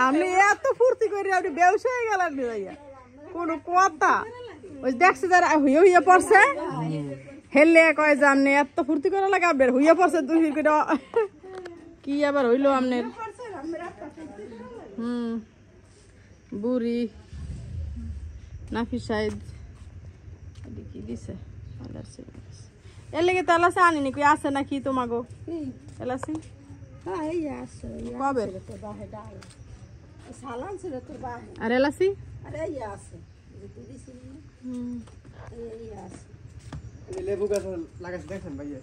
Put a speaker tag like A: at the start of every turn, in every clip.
A: আমি এত ফুর্তি করি আপনি বেউস হয়ে গেলেন ভাইয়া কোন কথা ওই দেখছে যারা হইয়া হইয়া পড়ছে হেলে কয় যে আপনি এত ফুর্তি করা লাগে আপনার হইয়া পড়ছে দুই করে কি আবার হইলো আপনার বুড়ি নাফিস সাইদ কি দিছে এর লেগে তো এলাচি আনিনি কি আছে নাকি তোমাগো এলাচি কবে আর এলাচি
B: লেবু গাছ লাগাইছে দেখেন ভাইয়া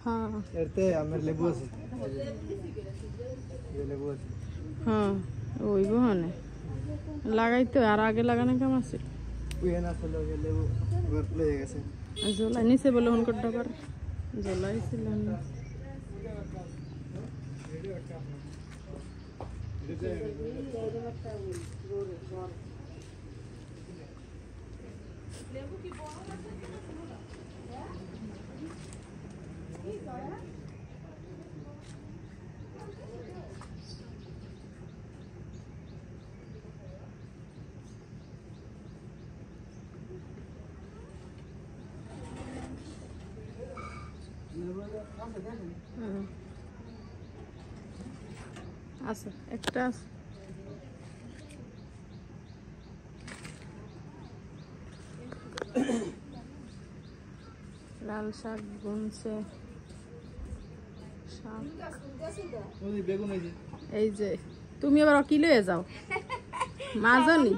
A: হ্যাঁ
B: এতে আমার লেবু আছে লেবু আছে
A: হ্যাঁ ওই বহনে লাগাইতো আর আগে লাগানো কেমন আছে
B: ওই না আসলে লেবু গর্ত লেগে গেছে
A: জোলাই নিচে বলে হন করতে পারে জোলাই ছিল না আছে একটা আছে লাল শাক বুনছে এই যে তুমি আবার কি লয়ে যাও মাজনি